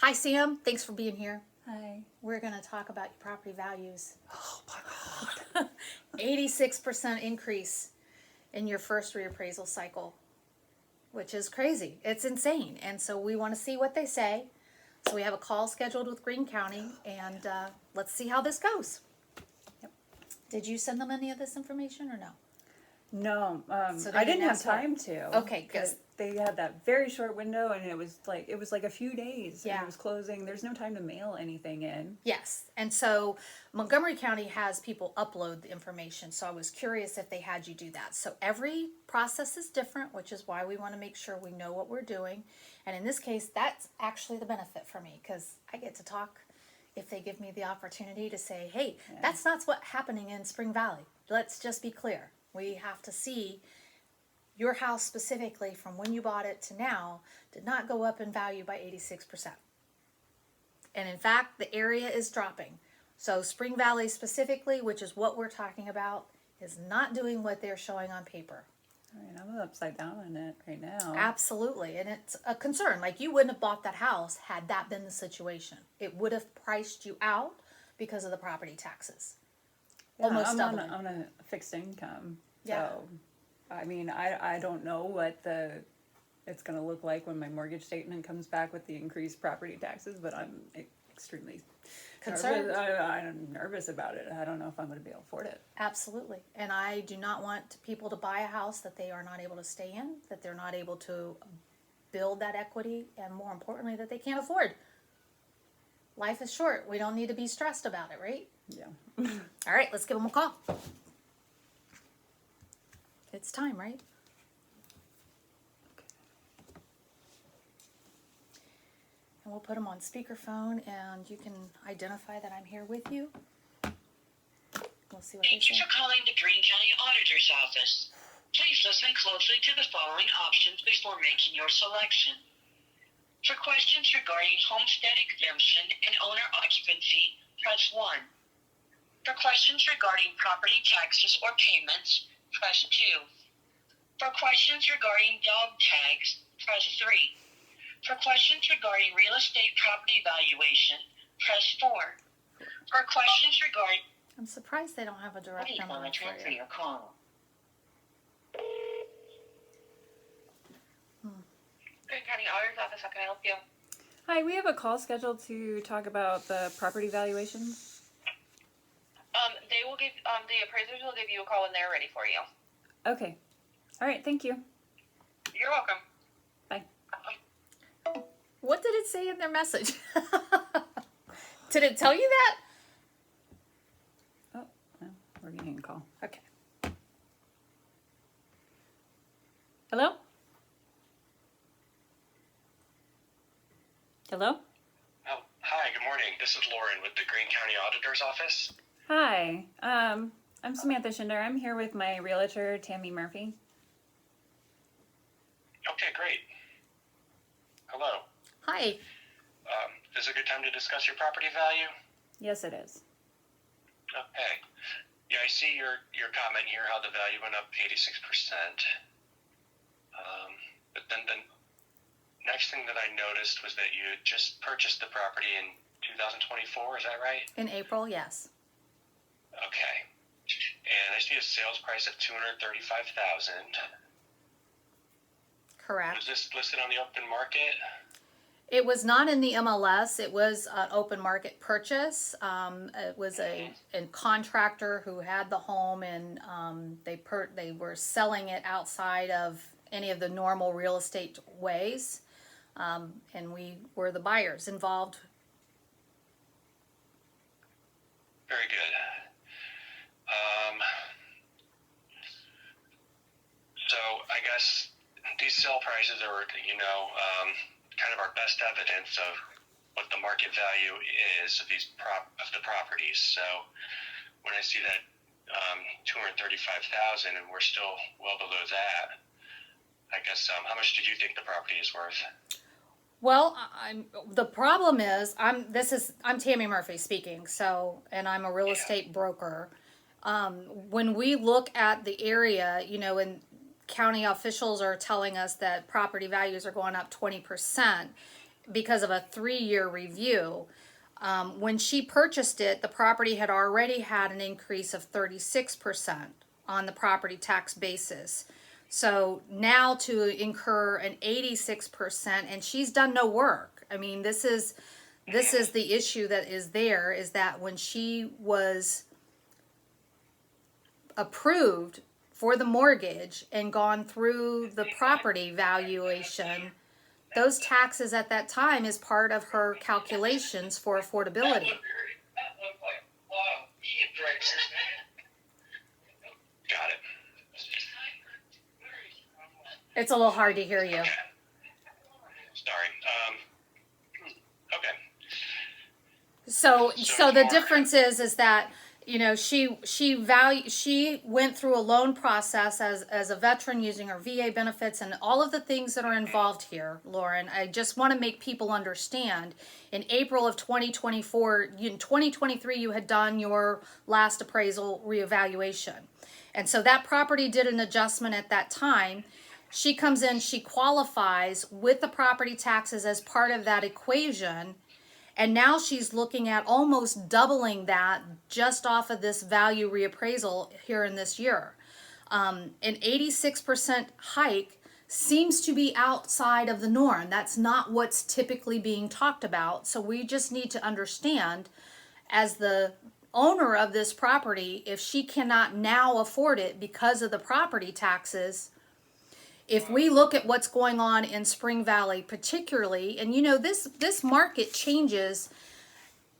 Hi, Sam. Thanks for being here. Hi. We're going to talk about your property values. Oh my God. 86% increase in your first reappraisal cycle, which is crazy. It's insane. And so we want to see what they say. So we have a call scheduled with Greene County, and let's see how this goes. Yep. Did you send them any of this information or no? No, So they I didn't didn't have ask for it? time to. Okay, good. 'Cause they had that very short window, and it was like a few days. Yeah. And it was closing. There's no time to mail anything in. Yes. And so Montgomery County has people upload the information. So I was curious if they had you do that. So every process is different, which is why we want to make sure we know what we're doing. And in this case, that's actually the benefit for me because I get to talk if they give me the opportunity to say, hey, that's not what's happening in Spring Valley. Let's just be clear. We have to see your house specifically from when you bought it to now did not go up in value by 86%. And in fact, the area is dropping. So Spring Valley specifically, which is what we're talking about, is not doing what they're showing on paper. I mean, I'm upside down on it right now. Absolutely. And it's a concern. Like, you wouldn't have bought that house had that been the situation. It would have priced you out because of the property taxes. Yeah, Almost I'm doubling. on a fixed income. Yeah. So, I mean, I don't know what it's going to look like when my mortgage statement comes back with the increased property taxes, but I'm extremely Concerned. nervous. I'm nervous about it. I don't know if I'm going to be able to afford it. Absolutely. And I do not want people to buy a house that they are not able to stay in, that they're not able to build that equity, and more importantly, that they can't afford. Life is short. We don't need to be stressed about it, right? Yeah. All right, let's give them a call. It's time, right? And we'll put them on speakerphone, and you can identify that I'm here with you. We'll see what they Thank you say. for calling the Greene County Auditor's office. Please listen closely to the following options before making your selection. For questions regarding homestead exemption and owner occupancy, press 1. For questions regarding property taxes or payments, press 2. For questions regarding dog tags, press 3. For questions regarding real estate property valuation, press 4. For questions regarding... I'm surprised they don't have a direct Please number while I for transfer you. your call. Greene County Auditor's office, how can I help you? Hi, we have a call scheduled to talk about the property valuations. They will give, the appraisers will give you a call when they're ready for you. Okay. All right, thank you. You're welcome. Bye. What did it say in their message? Did it tell you that? Oh, no, we're getting a call. Okay. Hello? Hello? Oh, hi, good morning. This is Lauren with the Greene County Auditor's office. Hi. I'm Samantha Schinder. I'm here with my realtor, Tammy Murphy. Okay, great. Hello. Hi. Is it a good time to discuss your property value? Yes, it is. Okay. Yeah, I see your comment here, how the value went up 86%. But then the next thing that I noticed was that you had just purchased the property in 2024, is that right? In April, yes. Okay. And I see a sales price of $235,000. Correct. Was this listed on the open market? It was not in the MLS. It was an open market purchase. It was a contractor who had the home, and they were selling it outside of any of the normal real estate ways, and we were the buyers involved. Very good. So I guess these sale prices are, kind of our best evidence of what the market value is of the properties. So when I see that $235,000 and we're still well below that, I guess how much did you think the property is worth? Well, the problem is I'm Tammy Murphy speaking. So, and I'm a real estate broker. When we look at the area, and county officials are telling us that property values are going up 20%. because of a 3-year review. When she purchased it, the property had already had an increase of 36% on the property tax basis. So now to incur an 86%, and she's done no work. I mean, this is the issue that is there, is that when she was approved for the mortgage and gone through the property valuation, those taxes at that time is part of her calculations for affordability. Got it. It's a little hard to hear you. Sorry. Okay. So the difference is that, you know, she went through a loan process as a veteran using her VA benefits and all of the things that are involved here, Lauren. I just want to make people understand. In April of 2024, in 2023, you had done your last appraisal reevaluation. And so that property did an adjustment at that time. She comes in, she qualifies with the property taxes as part of that equation. And now she's looking at almost doubling that just off of this value reappraisal here in this year. An 86% hike seems to be outside of the norm. That's not what's typically being talked about. So we just need to understand, as the owner of this property, if she cannot now afford it because of the property taxes, if we look at what's going on in Spring Valley particularly, and you know, this market changes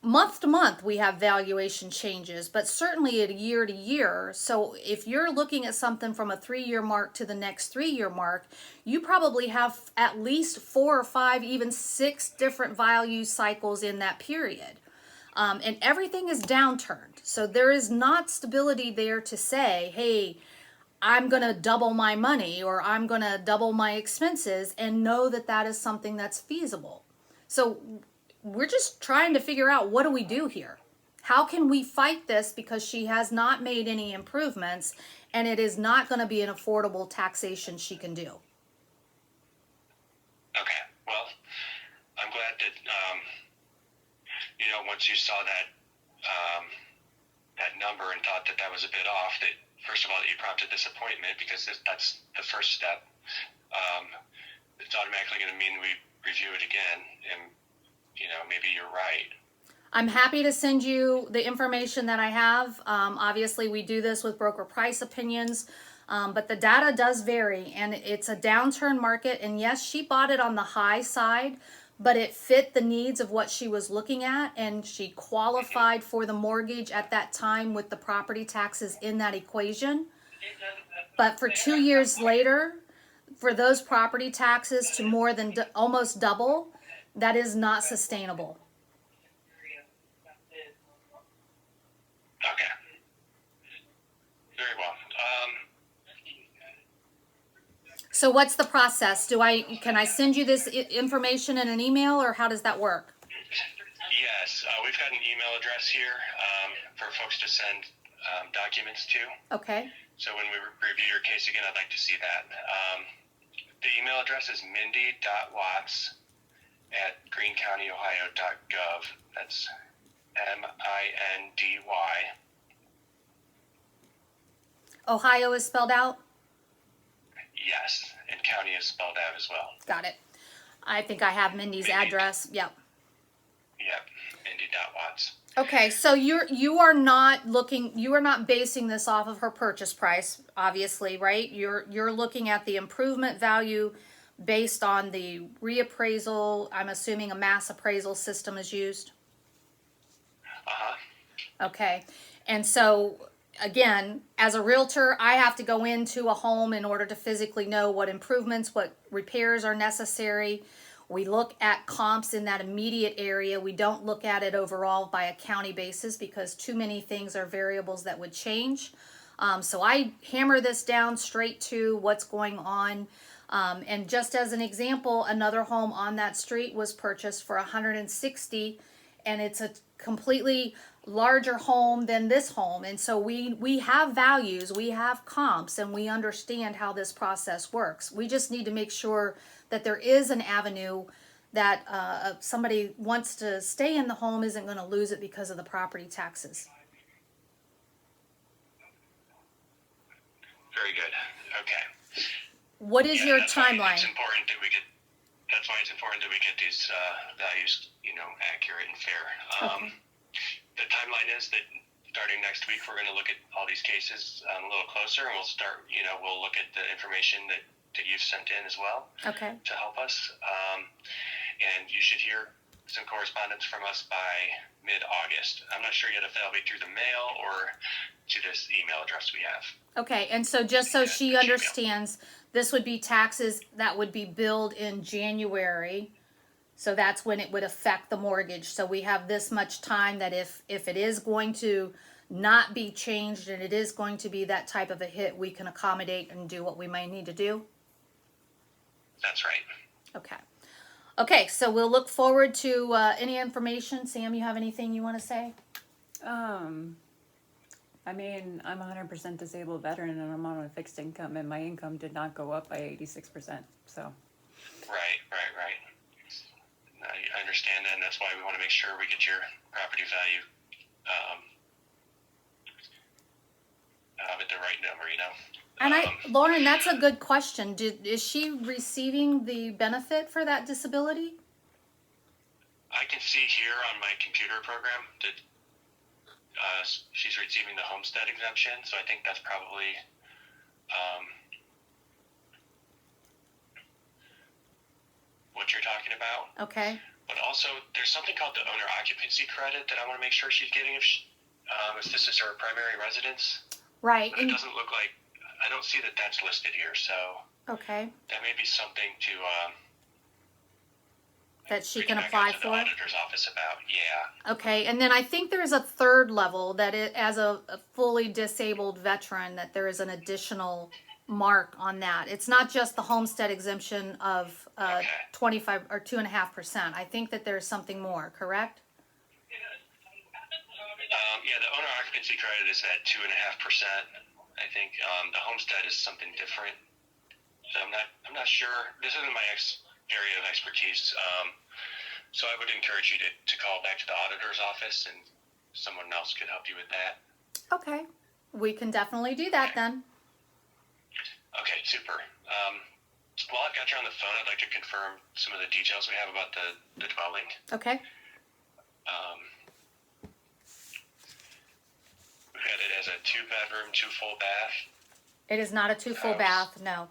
month to month, we have valuation changes, but certainly at year to year. So if you're looking at something from a 3-year mark to the next 3-year mark, you probably have at least 4 or 5, even 6 different value cycles in that period. And everything is downturned. So there is not stability there to say, hey, I'm going to double my money or I'm going to double my expenses, and know that that is something that's feasible. So we're just trying to figure out, what do we do here? How can we fight this, because she has not made any improvements and it is not going to be an affordable taxation she can do. Okay. Well, I'm glad that, you know, once you saw that, that number and thought that that was a bit off, that first of all, that you prompted this appointment, because that's the first step. It's automatically going to mean we review it again, and, you know, maybe you're right. I'm happy to send you the information that I have. Obviously, we do this with broker price opinions, but the data does vary, and it's a downturn market. And yes, she bought it on the high side, but it fit the needs of what she was looking at, and she qualified for the mortgage at that time with the property taxes in that equation. But for 2 years later, for those property taxes to more than almost double, that is not sustainable. Okay. Very well. So what's the process? Can I send you this information in an email, or how does that work? Yes, we've got an email address here for folks to send documents to. Okay. So when we review your case again, I'd like to see that. The email address is mindy.watts@greenecountyohio.gov. That's MINDY. Ohio is spelled out? Yes, and county is spelled out as well. Got it. I think I have Mindy's address. Yep. Yep, mindy.watts. Okay, so you are not basing this off of her purchase price, obviously, right? You're looking at the improvement value based on the reappraisal. I'm assuming a mass appraisal system is used. Uh-huh. Okay. And so again, as a realtor, I have to go into a home in order to physically know what improvements, what repairs are necessary. We look at comps in that immediate area. We don't look at it overall by a county basis, because too many things are variables that would change. So I hammer this down straight to what's going on. And just as an example, another home on that street was purchased for $160,000, and it's a completely larger home than this home. And so we have values, we have comps, and we understand how this process works. We just need to make sure that there is an avenue that somebody wants to stay in the home isn't going to lose it because of the property taxes. Very good. Okay. What is your that's why timeline? It's important that we get. That's why it's important that we get these values, accurate and fair. Okay. The timeline is that starting next week, we're going to look at all these cases a little closer, and we'll start. We'll look at the information that you've sent in as well Okay. to help us. And you should hear some correspondence from us by mid-August. I'm not sure yet if that'll be through the mail or to this email address we have. Okay, and so just so she understands, this would be taxes that would be billed in January. So that's when it would affect the mortgage. So we have this much time that if it is going to not be changed and it is going to be that type of a hit, we can accommodate and do what we might need to do. That's right. Okay. Okay, so we'll look forward to any information. Sam, you have anything you want to say? I mean, I'm a 100% disabled veteran and I'm on a fixed income and my income did not go up by 86%, so. Right. I understand that, and that's why we want to make sure we get your property value at the right number, And Lauren, that's a good question. Is she receiving the benefit for that disability? I can see here on my computer program that she's receiving the homestead exemption, so I think that's probably what you're talking about. Okay. But also, there's something called the owner occupancy credit that I want to make sure she's getting if this is her primary residence. Right. But it doesn't look like, I don't see that that's listed here, so Okay. that may be something to That she reach can back apply out to the for. auditor's office about. Yeah. Okay, and then I think there's a third level that as a fully disabled veteran, that there is an additional mark on that. It's not just the homestead exemption of 25 or 2.5%. I think that there's something more, correct? Yeah, the owner occupancy credit is at 2.5%. I think the homestead is something different. So I'm not sure. This isn't my area of expertise. So I would encourage you to call back to the auditor's office, and someone else could help you with that. Okay, we can definitely do that then. Okay, super. While I've got you on the phone, I'd like to confirm some of the details we have about the dwelling. Okay. We've got it as a 2-bedroom, 2 full bath. It is not a 2 full bath, no.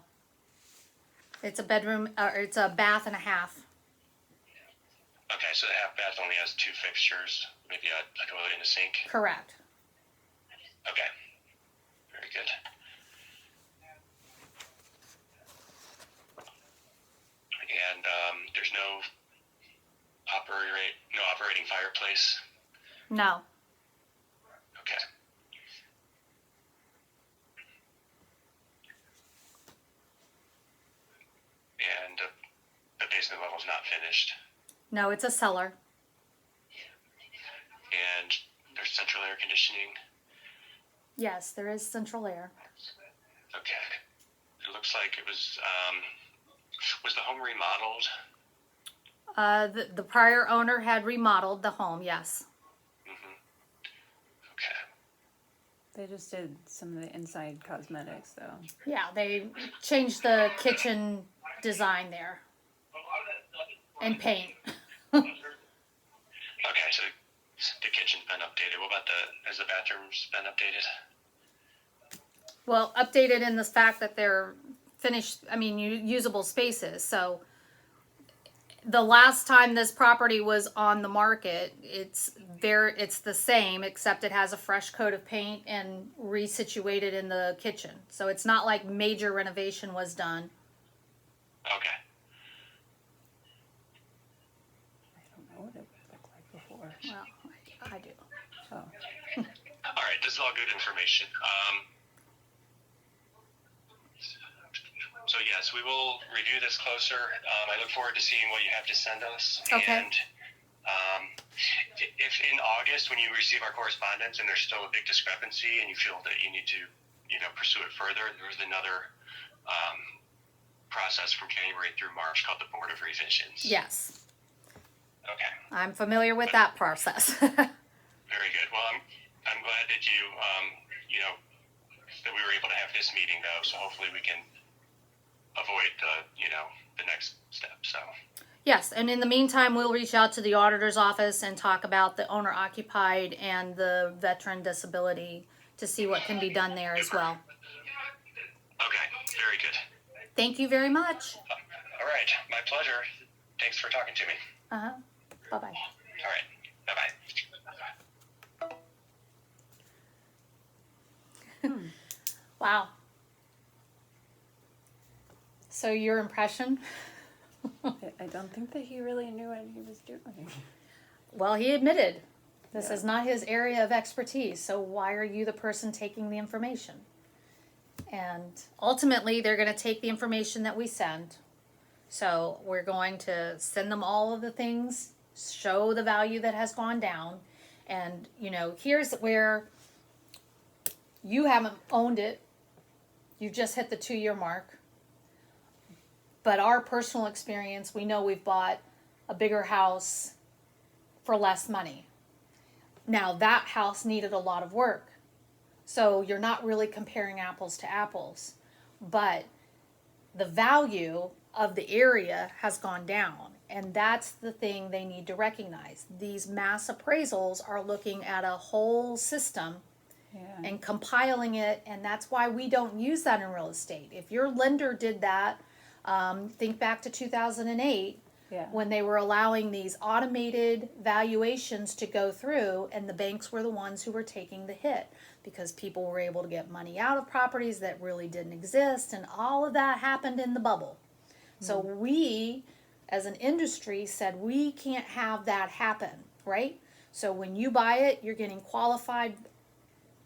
It's a bedroom, or it's a bath and a half. Okay, so the half bath only has 2 fixtures, maybe a toilet and a sink. Correct. Okay, very good. And there's no operating fireplace. No. Okay. And the basement level is not finished. No, it's a cellar. And there's central air conditioning. Yes, there is central air. Okay. It looks like it was the home remodeled? The prior owner had remodeled the home, yes. Mm-hmm. Okay. They just did some of the inside cosmetics, though. Yeah, they changed the kitchen design there. And paint. Okay, so the kitchen's been updated. What about has the bathrooms been updated? Well, updated in the fact that they're finished, usable spaces. So the last time this property was on the market, it's the same, except it has a fresh coat of paint and resituated in the kitchen. So it's not like major renovation was done. Okay. I don't know what it looked like before. Well, I do. Oh. All right, this is all good information. So yes, we will review this closer. I look forward to seeing what you have to send us. Okay. And if in August, when you receive our correspondence and there's still a big discrepancy and you feel that you need to, pursue it further, there's another process from January through March called the Board of Revisions. Yes. I'm familiar with that process. Very good. Well, I'm glad that you know, that we were able to have this meeting though. So hopefully we can avoid the next step. So. Yes, and in the meantime, we'll reach out to the auditor's office and talk about the owner occupied and the veteran disability to see what can be done there as well. Okay, very good. Thank you very much. All right, my pleasure. Thanks for talking to me. Uh-huh. Bye-bye. All right, bye-bye. Wow. So your impression? I don't think that he really knew what he was doing. Well, he admitted this Yeah. is not his area of expertise, so why are you the person taking the information? And ultimately, they're going to take the information that we send. So we're going to send them all of the things, show the value that has gone down. And, here's where you haven't owned it. You just hit the 2-year mark. But our personal experience, we know we've bought a bigger house for less money. Now, that house needed a lot of work. So you're not really comparing apples to apples. But the value of the area has gone down. And that's the thing they need to recognize. These mass appraisals are looking at a whole system and compiling it. And that's why we don't use that in real estate. If your lender did that, think back to 2008 when they were allowing these automated valuations to go through, and the banks were the ones who were taking the hit because people were able to get money out of properties that really didn't exist, and all of that happened in the bubble. So we, as an industry, said we can't have that happen, right? So when you buy it, you're getting qualified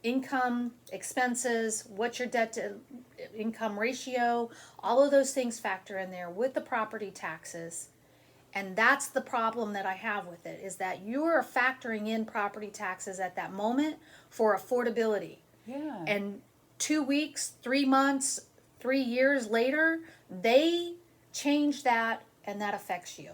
income, expenses, what's your debt to income ratio, all of those things factor in there with the property taxes. And that's the problem that I have with it, is that you are factoring in property taxes at that moment for affordability. Yeah. And 2 weeks, 3 months, 3 years later, they change that, and that affects you.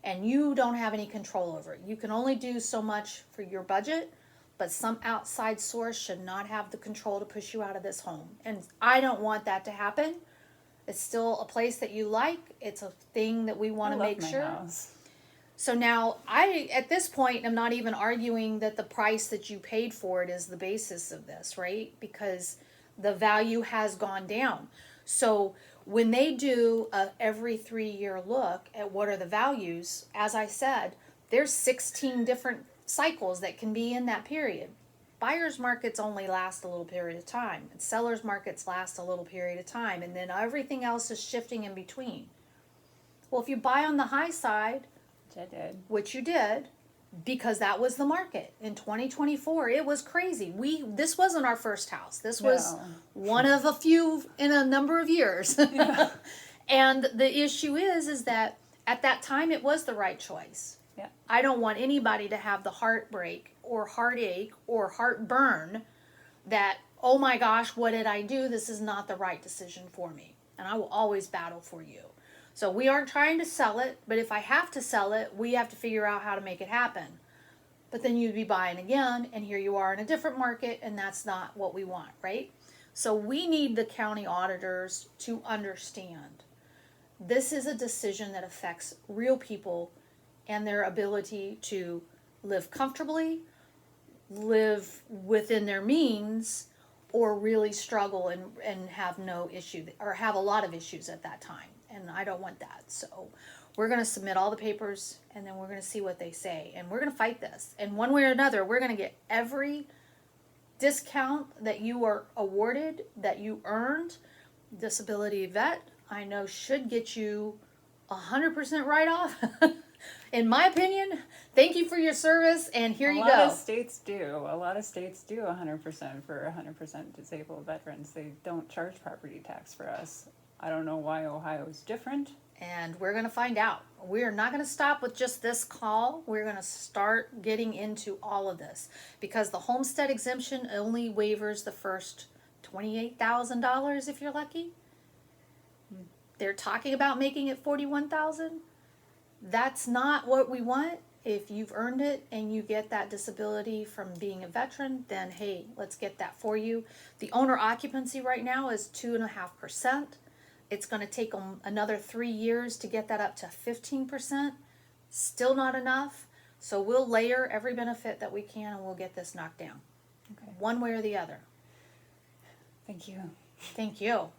And you don't have any control over it. You can only do so much for your budget, but some outside source should not have the control to push you out of this home. And I don't want that to happen. It's still a place that you like. It's a thing that we want to make sure. House. So now I, at this point, am not even arguing that the price that you paid for it is the basis of this, right? Because the value has gone down. So when they do a every 3-year look at what are the values, as I said, there's 16 different cycles that can be in that period. Buyers markets only last a little period of time, and sellers markets last a little period of time, and then everything else is shifting in between. Well, if you buy on the high side, Which I did. which you did, because that was the market in 2024, it was crazy. This wasn't our first house. This was one of a few in a number of years. And the issue is that at that time it was the right choice. Yeah. I don't want anybody to have the heartbreak or heartache or heartburn that, oh my gosh, what did I do? This is not the right decision for me. And I will always battle for you. So we aren't trying to sell it, but if I have to sell it, we have to figure out how to make it happen. But then you'd be buying again, and here you are in a different market, and that's not what we want, right? So we need the county auditors to understand this is a decision that affects real people and their ability to live comfortably, live within their means, or really struggle and have no issue, or have a lot of issues at that time. And I don't want that. So we're going to submit all the papers, and then we're going to see what they say. And we're going to fight this. And one way or another, we're going to get every discount that you are awarded, that you earned. Disability vet, I know, should get you 100% write-off. In my opinion, thank you for your service, and here you A lot go. of states do. A lot of states do 100% for 100% disabled veterans. They don't charge property tax for us. I don't know why Ohio is different. And we're going to find out. We're not going to stop with just this call. We're going to start getting into all of this, because the homestead exemption only waivers the first $28,000 if you're lucky. They're talking about making it $41,000. That's not what we want. If you've earned it and you get that disability from being a veteran, then hey, let's get that for you. The owner occupancy right now is 2.5%. It's gonna take them another 3 years to get that up to 15%. Still not enough. So we'll layer every benefit that we can and we'll get this knocked down. Okay. One way or the other. Thank you. Thank you.